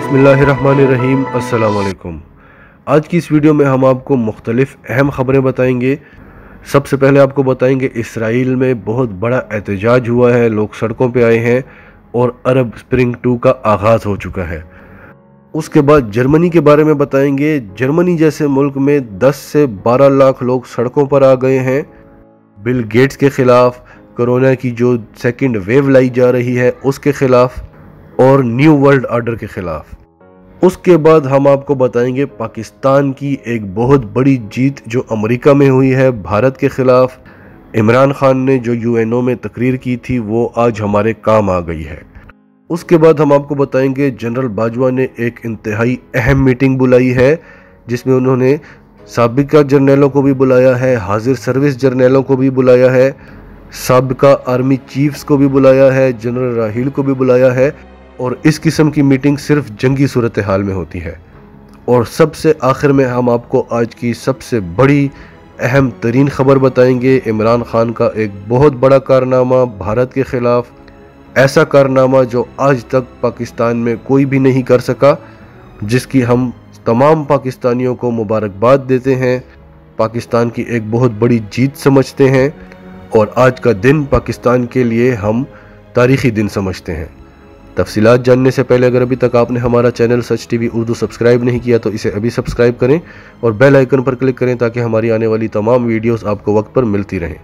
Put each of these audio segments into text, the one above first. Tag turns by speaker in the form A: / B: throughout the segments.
A: बिस्मिल्लाहिर्रहमानिर्रहीम। अस्सलाम वालेकुम। आज की इस वीडियो में हम आपको मुख्तलिफ अहम ख़बरें बताएंगे। सबसे पहले आपको बताएंगे इसराइल में बहुत बड़ा एहतजाज हुआ है, लोग सड़कों पे आए हैं और अरब स्प्रिंग 2 का आगाज़ हो चुका है। उसके बाद जर्मनी के बारे में बताएंगे। जर्मनी जैसे मुल्क में 10 से 12 लाख लोग सड़कों पर आ गए हैं बिल गेट्स के ख़िलाफ़, कोरोना की जो सेकंड वेव लाई जा रही है उसके ख़िलाफ़ और न्यू वर्ल्ड ऑर्डर के ख़िलाफ़। उसके बाद हम आपको बताएंगे पाकिस्तान की एक बहुत बड़ी जीत जो अमेरिका में हुई है भारत के ख़िलाफ़। इमरान खान ने जो यूएनओ में तकरीर की थी वो आज हमारे काम आ गई है। उसके बाद हम आपको बताएंगे जनरल बाजवा ने एक इंतहाई अहम मीटिंग बुलाई है जिसमें उन्होंने साबिका जर्नलों को भी बुलाया है, हाजिर सर्विस जर्नलों को भी बुलाया है, साबिका आर्मी चीफ्स को भी बुलाया है, जनरल राहील को भी बुलाया है। और इस किस्म की मीटिंग सिर्फ जंगी सूरत हाल में होती है। और सबसे आखिर में हम आपको आज की सबसे बड़ी अहम तरीन खबर बताएंगे, इमरान खान का एक बहुत बड़ा कारनामा भारत के ख़िलाफ़, ऐसा कारनामा जो आज तक पाकिस्तान में कोई भी नहीं कर सका, जिसकी हम तमाम पाकिस्तानियों को मुबारकबाद देते हैं, पाकिस्तान की एक बहुत बड़ी जीत समझते हैं और आज का दिन पाकिस्तान के लिए हम तारीख़ी दिन समझते हैं। तफसीलात जानने से पहले अगर अभी तक आपने हमारा चैनल सच टीवी उर्दू सब्सक्राइब नहीं किया तो इसे अभी सब्सक्राइब करें और बेल आइकन पर क्लिक करें ताकि हमारी आने वाली तमाम वीडियोस आपको वक्त पर मिलती रहें।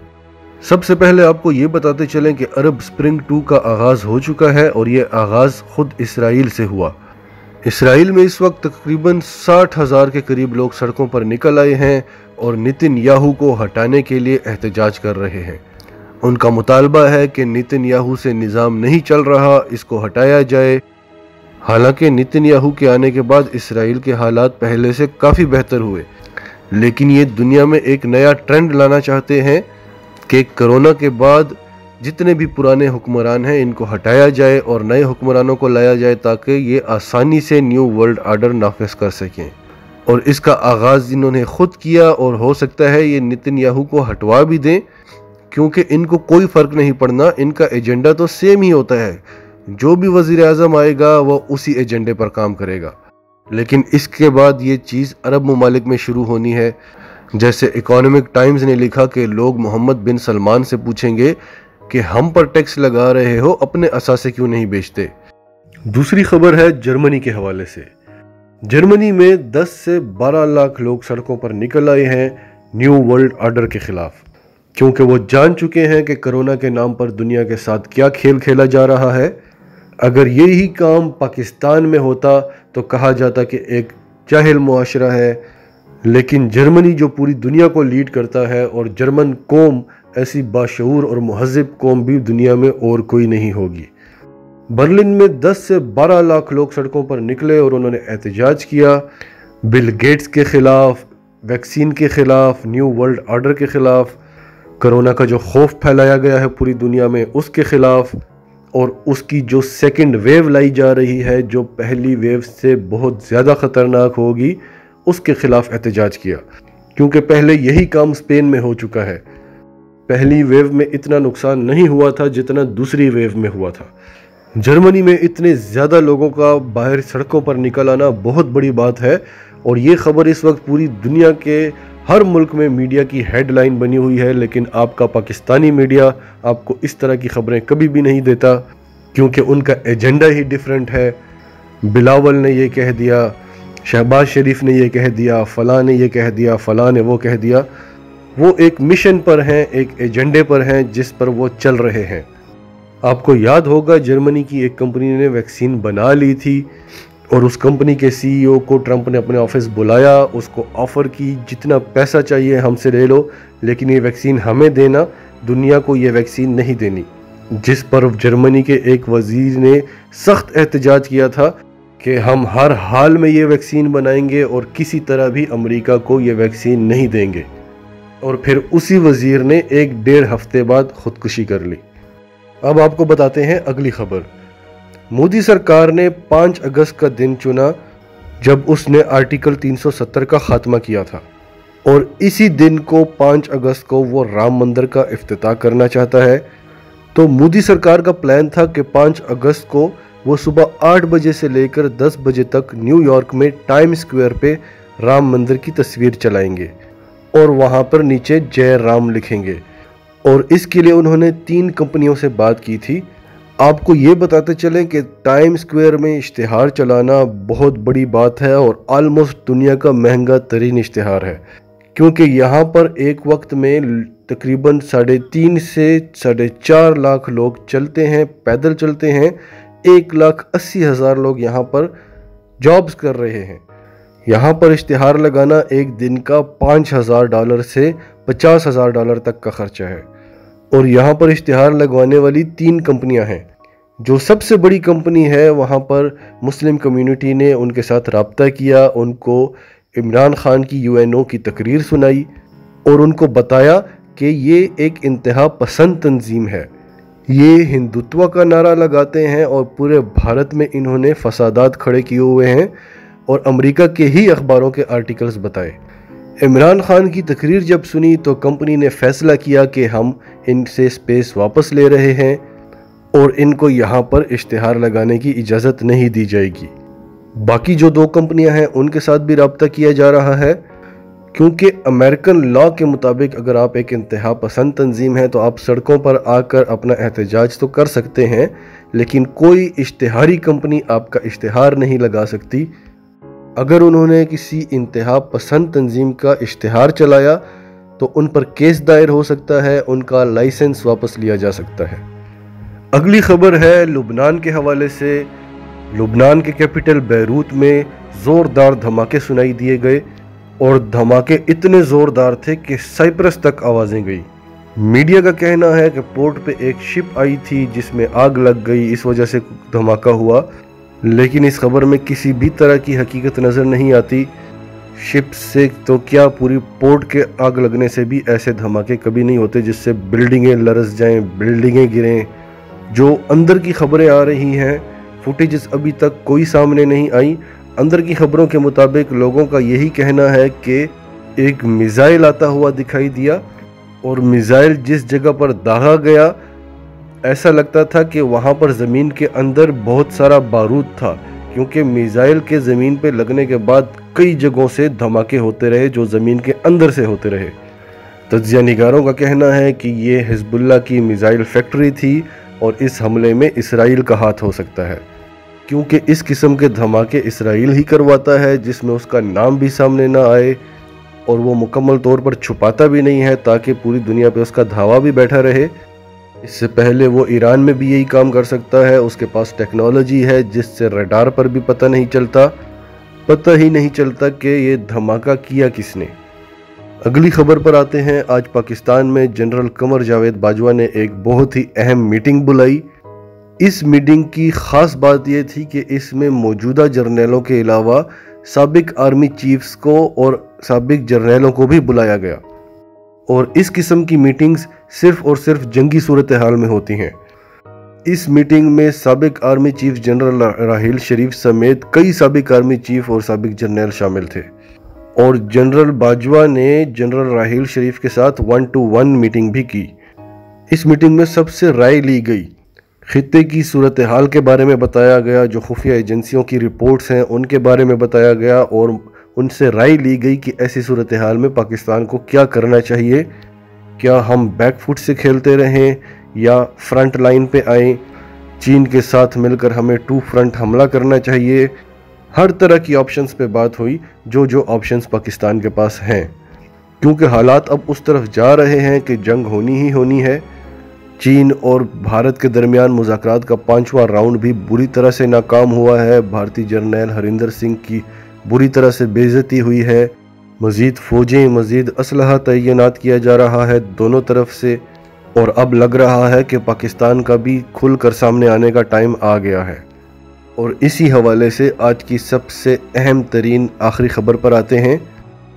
A: सबसे पहले आपको ये बताते चलें कि अरब स्प्रिंग 2 का आगाज़ हो चुका है और ये आगाज़ खुद इसराइल से हुआ। इसराइल में इस वक्त तकरीबन 60,000 के करीब लोग सड़कों पर निकल आए हैं और नेतन्याहू को हटाने के लिए एहतजाज कर रहे हैं। उनका मुतालबा है कि नेतन्याहू से निज़ाम नहीं चल रहा, इसको हटाया जाए। हालांकि नेतन्याहू के आने के बाद इसराइल के हालात पहले से काफ़ी बेहतर हुए, लेकिन ये दुनिया में एक नया ट्रेंड लाना चाहते हैं कि कोरोना के बाद जितने भी पुराने हुक्मरान हैं इनको हटाया जाए और नए हुक्मरानों को लाया जाए ताकि ये आसानी से न्यू वर्ल्ड ऑर्डर नाफिज कर सकें। और इसका आगाज़ इन्होंने ख़ुद किया और हो सकता है ये नेतन्याहू को हटवा भी दें, क्योंकि इनको कोई फ़र्क नहीं पड़ना, इनका एजेंडा तो सेम ही होता है। जो भी वज़ीर आज़म आएगा वो उसी एजेंडे पर काम करेगा। लेकिन इसके बाद ये चीज़ अरब ममालिक में शुरू होनी है। जैसे इकोनॉमिक टाइम्स ने लिखा कि लोग मोहम्मद बिन सलमान से पूछेंगे कि हम पर टैक्स लगा रहे हो, अपने असासे क्यों नहीं बेचते। दूसरी खबर है जर्मनी के हवाले से। जर्मनी में 10 से 12 लाख लोग सड़कों पर निकल आए हैं न्यू वर्ल्ड ऑर्डर के ख़िलाफ़, क्योंकि वो जान चुके हैं कि कोरोना के नाम पर दुनिया के साथ क्या खेल खेला जा रहा है। अगर यही काम पाकिस्तान में होता तो कहा जाता कि एक जाहिल मुआशरा है, लेकिन जर्मनी जो पूरी दुनिया को लीड करता है और जर्मन कौम ऐसी बाशऊर और महज़िब कौम भी दुनिया में और कोई नहीं होगी। बर्लिन में 10 से 12 लाख लोग सड़कों पर निकले और उन्होंने एहतजाज किया बिल गेट्स के ख़िलाफ़, वैक्सीन के ख़िलाफ़, न्यू वर्ल्ड ऑर्डर के ख़िलाफ़, कोरोना का जो खौफ फैलाया गया है पूरी दुनिया में उसके ख़िलाफ़, और उसकी जो सेकंड वेव लाई जा रही है जो पहली वेव से बहुत ज़्यादा ख़तरनाक होगी उसके ख़िलाफ़ एहतजाज किया। क्योंकि पहले यही काम स्पेन में हो चुका है। पहली वेव में इतना नुकसान नहीं हुआ था जितना दूसरी वेव में हुआ था। जर्मनी में इतने ज़्यादा लोगों का बाहर सड़कों पर निकल आना बहुत बड़ी बात है और ये ख़बर इस वक्त पूरी दुनिया के हर मुल्क में मीडिया की हेडलाइन बनी हुई है। लेकिन आपका पाकिस्तानी मीडिया आपको इस तरह की ख़बरें कभी भी नहीं देता, क्योंकि उनका एजेंडा ही डिफरेंट है। बिलावल ने ये कह दिया, शहबाज शरीफ ने ये कह दिया, फ़लाँ ने ये कह दिया, फ़लाँ ने वो कह दिया। वो एक मिशन पर हैं, एक एजेंडे पर हैं जिस पर वो चल रहे हैं। आपको याद होगा जर्मनी की एक कंपनी ने वैक्सीन बना ली थी और उस कंपनी के सीईओ को ट्रंप ने अपने ऑफिस बुलाया, उसको ऑफ़र की जितना पैसा चाहिए हमसे ले लो, लेकिन ये वैक्सीन हमें देना, दुनिया को ये वैक्सीन नहीं देनी। जिस पर जर्मनी के एक वज़ीर ने सख्त एहतजाज किया था कि हम हर हाल में ये वैक्सीन बनाएंगे और किसी तरह भी अमेरिका को ये वैक्सीन नहीं देंगे। और फिर उसी वज़ीर ने 1-1.5 हफ्ते बाद ख़ुदकुशी कर ली। अब आपको बताते हैं अगली खबर। मोदी सरकार ने 5 अगस्त का दिन चुना जब उसने आर्टिकल 370 का खात्मा किया था, और इसी दिन को 5 अगस्त को वो राम मंदिर का इफ्तिताह करना चाहता है। तो मोदी सरकार का प्लान था कि 5 अगस्त को वो सुबह 8 बजे से लेकर 10 बजे तक न्यूयॉर्क में टाइम स्क्वायर पे राम मंदिर की तस्वीर चलाएंगे और वहाँ पर नीचे जय राम लिखेंगे। और इसके लिए उन्होंने 3 कंपनियों से बात की थी। आपको ये बताते चलें कि टाइम स्क्वायर में इश्तिहार चलाना बहुत बड़ी बात है और ऑलमोस्ट दुनिया का महंगा तरीन इश्तिहार है, क्योंकि यहाँ पर एक वक्त में तकरीबन 3.5 से 4.5 लाख लोग चलते हैं, पैदल चलते हैं। 1,80,000 लोग यहाँ पर जॉब्स कर रहे हैं। यहाँ पर इश्तिहार लगाना एक दिन का $5,000 से $50,000 तक का खर्चा है। और यहाँ पर इश्तिहार लगवाने वाली 3 कंपनियाँ हैं। जो सबसे बड़ी कंपनी है, वहाँ पर मुस्लिम कम्युनिटी ने उनके साथ रब्ता किया, उनको इमरान खान की UNO की तकरीर सुनाई और उनको बताया कि ये एक इंतहा पसंद तंजीम है, ये हिंदुत्व का नारा लगाते हैं और पूरे भारत में इन्होंने फसादात खड़े किए हुए हैं और अमेरिका के ही अखबारों के आर्टिकल्स बताए। इमरान खान की तकरीर जब सुनी तो कंपनी ने फैसला किया कि हम इनसे स्पेस वापस ले रहे हैं और इनको यहाँ पर इश्तिहार लगाने की इजाज़त नहीं दी जाएगी। बाकी जो 2 कंपनियां हैं उनके साथ भी रब्ता किया जा रहा है, क्योंकि अमेरिकन लॉ के मुताबिक अगर आप एक इंतहा पसंद तंजीम है तो आप सड़कों पर आकर अपना एहतजाज तो कर सकते हैं, लेकिन कोई इश्तिहारी कंपनी आपका इश्तिहार नहीं लगा सकती। अगर उन्होंने किसी इंतहा पसंद तंजीम का इश्तिहार चलाया तो उन पर केस दायर हो सकता है, उनका लाइसेंस वापस लिया जा सकता है। अगली खबर है लुबनान के हवाले से। लुबनान के कैपिटल बैरूत में ज़ोरदार धमाके सुनाई दिए गए और धमाके इतने ज़ोरदार थे कि साइप्रस तक आवाज़ें गई। मीडिया का कहना है कि पोर्ट पे एक शिप आई थी जिसमें आग लग गई, इस वजह से धमाका हुआ, लेकिन इस खबर में किसी भी तरह की हकीकत नज़र नहीं आती। शिप से तो क्या, पूरी पोर्ट के आग लगने से भी ऐसे धमाके कभी नहीं होते जिससे बिल्डिंगें लरस जाएं, बिल्डिंगें गिरें। जो अंदर की खबरें आ रही हैं, फुटेजेस अभी तक कोई सामने नहीं आई। अंदर की खबरों के मुताबिक लोगों का यही कहना है कि एक मिसाइल आता हुआ दिखाई दिया और मिसाइल जिस जगह पर दागा गया ऐसा लगता था कि वहाँ पर ज़मीन के अंदर बहुत सारा बारूद था, क्योंकि मिसाइल के ज़मीन पे लगने के बाद कई जगहों से धमाके होते रहे जो ज़मीन के अंदर से होते रहे। तज्ज़िया निगारों का कहना है कि ये हिज़्बुल्लाह की मिसाइल फैक्ट्री थी और इस हमले में इसराइल का हाथ हो सकता है, क्योंकि इस किस्म के धमाके इसराइल ही करवाता है, जिसमें उसका नाम भी सामने ना आए और वो मुकम्मल तौर पर छुपाता भी नहीं है ताकि पूरी दुनिया पे उसका धावा भी बैठा रहे। इससे पहले वो ईरान में भी यही काम कर सकता है। उसके पास टेक्नोलॉजी है जिससे रडार पर भी पता ही नहीं चलता कि ये धमाका किया किसने। अगली खबर पर आते हैं। आज पाकिस्तान में जनरल कमर जावेद बाजवा ने एक बहुत ही अहम मीटिंग बुलाई। इस मीटिंग की ख़ास बात यह थी कि इसमें मौजूदा जर्नलों के अलावा साबिक आर्मी चीफ्स को और साबिक जर्नलों को भी बुलाया गया और इस किस्म की मीटिंग्स सिर्फ और सिर्फ जंगी सूरत हाल में होती हैं। इस मीटिंग में साबिक आर्मी चीफ जनरल राहील शरीफ समेत कई साबिक आर्मी चीफ और साबिक जर्नल शामिल थे और जनरल बाजवा ने जनरल राहील शरीफ के साथ 1-to-1 मीटिंग भी की। इस मीटिंग में सबसे राय ली गई, खित्ते की सूरत हाल के बारे में बताया गया, जो खुफिया एजेंसियों की रिपोर्ट्स हैं उनके बारे में बताया गया और उनसे राय ली गई कि ऐसी सूरत हाल में पाकिस्तान को क्या करना चाहिए। क्या हम बैकफुट से खेलते रहें या फ्रंट लाइन पे आएँ? चीन के साथ मिलकर हमें 2 फ्रंट हमला करना चाहिए। हर तरह की ऑप्शंस पे बात हुई, जो ऑप्शंस पाकिस्तान के पास हैं, क्योंकि हालात अब उस तरफ जा रहे हैं कि जंग होनी ही होनी है। चीन और भारत के दरमियान मुज़ाकरात का 5वां राउंड भी बुरी तरह से नाकाम हुआ है। भारतीय जर्नैल हरिंदर सिंह की बुरी तरह से बेइज्जती हुई है। मज़ीद फ़ौजें, मज़ीद असलहा तैनात किया जा रहा है दोनों तरफ से और अब लग रहा है कि पाकिस्तान का भी खुलकर सामने आने का टाइम आ गया है। और इसी हवाले से आज की सबसे अहम तरीन आखिरी खबर पर आते हैं।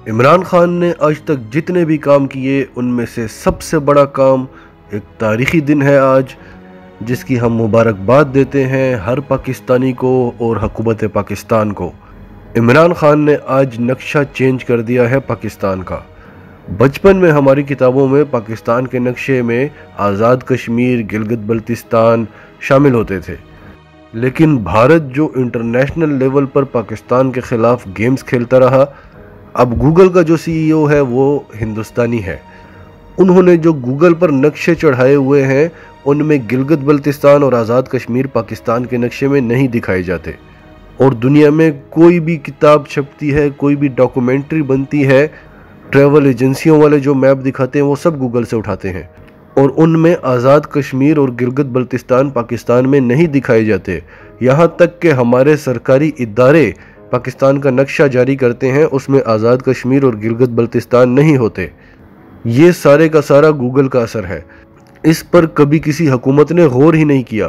A: इमरान खान ने आज तक जितने भी काम किए उनमें से सबसे बड़ा काम, एक तारीख़ी दिन है आज, जिसकी हम मुबारकबाद देते हैं हर पाकिस्तानी को और हुकूमत पाकिस्तान को। इमरान खान ने आज नक्शा चेंज कर दिया है पाकिस्तान का। बचपन में हमारी किताबों में पाकिस्तान के नक्शे में आज़ाद कश्मीर, गिलगित बल्तिस्तान शामिल होते थे, لیکن بھارت جو انٹرنیشنل لیول پر پاکستان کے خلاف گیمز کھیلتا رہا، اب گوگل کا جو CEO ہے وہ ہندوستانی ہے۔ انہوں نے جو گوگل پر نقشے چڑھائے ہوئے ہیں ان میں گلگت بلتستان اور آزاد کشمیر پاکستان کے نقشے میں نہیں دکھائے جاتے، اور دنیا میں کوئی بھی کتاب چھپتی ہے، کوئی بھی ڈاکومنٹری بنتی ہے، ٹریول ایجنسیوں والے جو میپ دکھاتے ہیں وہ سب گوگل سے اٹھاتے ہیں، اور ان میں آزاد کشمیر اور گلگت بلتستان پاکستان میں نہیں دکھائے جاتے۔ یہاں تک کہ ہمارے سرکاری ادارے پاکستان کا نقشہ جاری کرتے ہیں، اس میں آزاد کشمیر اور گلگت بلتستان نہیں ہوتے۔ یہ سارے کا سارا گوگل کا اثر ہے، اس پر کبھی کسی حکومت نے غور ہی نہیں کیا۔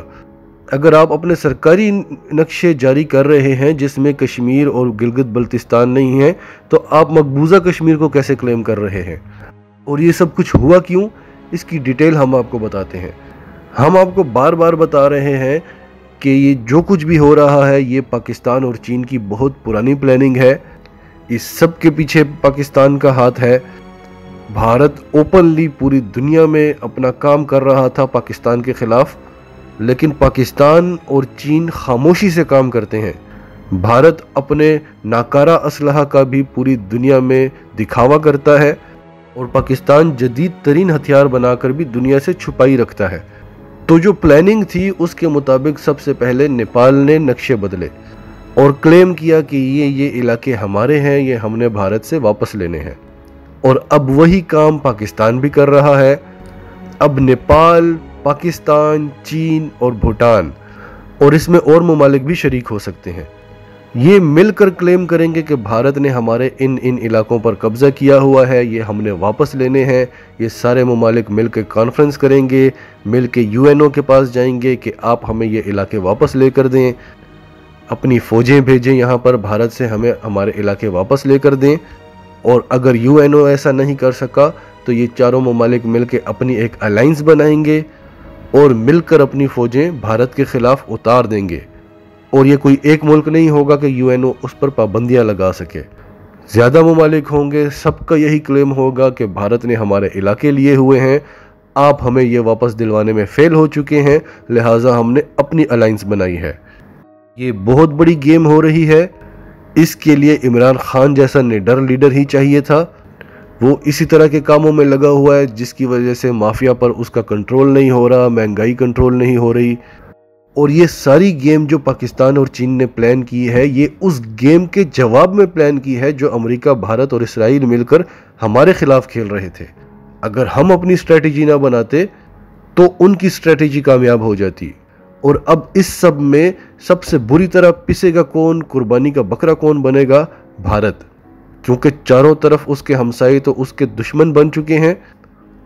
A: اگر آپ اپنے سرکاری نقشے جاری کر رہے ہیں جس میں کشمیر اور گلگت بلتستان نہیں ہے، تو آپ مقبوضہ کشمیر کو کیسے کلیم کر رہے ہیں؟ اور یہ سب کچھ ہوا کیوں، اس کی ڈیٹیل ہم آپ کو بتاتے ہیں۔ ہم آپ کو بار بار بتا رہے ہیں کہ یہ جو کچھ بھی ہو رہا ہے یہ پاکستان اور چین کی بہت پرانی پلاننگ ہے، اس سب کے پیچھے پاکستان کا ہاتھ ہے۔ بھارت اوپنلی پوری دنیا میں اپنا کام کر رہا تھا پاکستان کے خلاف، لیکن پاکستان اور چین خاموشی سے کام کرتے ہیں۔ بھارت اپنے ناکارہ اسلحہ کا بھی پوری دنیا میں دکھاوا کرتا ہے، اور پاکستان جدید ترین ہتھیار بنا کر بھی دنیا سے چھپائی رکھتا ہے۔ تو جو پلاننگ تھی اس کے مطابق سب سے پہلے نیپال نے نقشے بدلے اور کلیم کیا کہ یہ علاقے ہمارے ہیں، یہ ہم نے بھارت سے واپس لینے ہیں، اور اب وہی کام پاکستان بھی کر رہا ہے۔ اب نیپال، پاکستان، چین اور بھوٹان، اور اس میں اور ممالک بھی شریک ہو سکتے ہیں، یہ مل کر کلیم کریں گے کہ بھارت نے ہمارے ان علاقوں پر قبضہ کیا ہوا ہے، یہ ہم نے واپس لینے ہیں۔ یہ سارے ممالک مل کے کانفرنس کریں گے، مل کے UN کے پاس جائیں گے کہ آپ ہمیں یہ علاقے واپس لے کر دیں، اپنی فوجیں بھیجیں یہاں پر بھارت سے، ہمیں ہمارے علاقے واپس لے کر دیں۔ اور اگر UN ایسا نہیں کر سکا تو یہ چاروں ممالک مل کے اپنی ایک الائنس بنائیں گے اور مل کر اپنی فوجیں بھارت کے خلاف اتار دیں گے، اور یہ کوئی ایک ملک نہیں ہوگا کہ UN اس پر پابندیاں لگا سکے، زیادہ ممالک ہوں گے، سب کا یہی کلیم ہوگا کہ بھارت نے ہمارے علاقے لیے ہوئے ہیں، آپ ہمیں یہ واپس دلوانے میں فیل ہو چکے ہیں، لہٰذا ہم نے اپنی الائنس بنائی ہے۔ یہ بہت بڑی گیم ہو رہی ہے، اس کے لیے عمران خان جیسا نڈر لیڈر ہی چاہیے تھا۔ وہ اسی طرح کے کاموں میں لگا ہوا ہے جس کی وجہ سے مافیا پر اس کا کنٹرول نہیں ہو رہا، مہنگائی کنٹرول نہیں ہو رہی، اور یہ ساری گیم جو پاکستان اور چین نے پلان کی ہے یہ اس گیم کے جواب میں پلان کی ہے جو امریکہ، بھارت اور اسرائیل مل کر ہمارے خلاف کھیل رہے تھے۔ اگر ہم اپنی اسٹریٹجی نہ بناتے تو ان کی اسٹریٹجی کامیاب ہو جاتی، اور اب اس سب میں سب سے بری طرح پسے گا کون، قربانی کا بکرا کون بنے گا؟ بھارت، کیونکہ چاروں طرف اس کے ہمسائے تو اس کے دشمن بن چکے ہیں،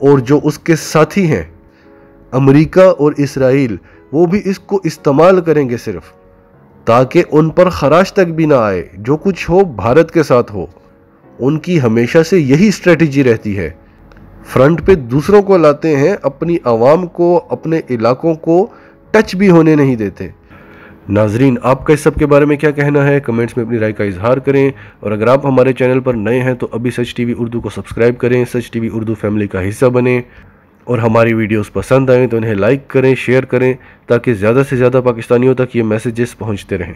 A: اور جو اس کے ساتھی ہیں امریکہ اور اسرائیل، وہ بھی اس کو استعمال کریں گے صرف تاکہ ان پر خراش تک بھی نہ آئے، جو کچھ ہو بھارت کے ساتھ ہو۔ ان کی ہمیشہ سے یہی اسٹریٹجی رہتی ہے، فرنٹ پہ دوسروں کو لاتے ہیں، اپنی عوام کو، اپنے علاقوں کو ٹچ بھی ہونے نہیں دیتے۔ ناظرین، آپ کا اس سب کے بارے میں کیا کہنا ہے؟ کمنٹس میں اپنی رائے کا اظہار کریں، اور اگر آپ ہمارے چینل پر نئے ہیں تو ابھی سچ ٹی وی اردو کو سبسکرائب کریں، سچ ٹی وی اردو فیملی کا حصہ بنیں، اور ہماری ویڈیوز پسند آئیں تو انہیں لائک کریں، شیئر کریں، تاکہ زیادہ سے زیادہ پاکستانیوں تک یہ میسیجز پہنچتے رہیں۔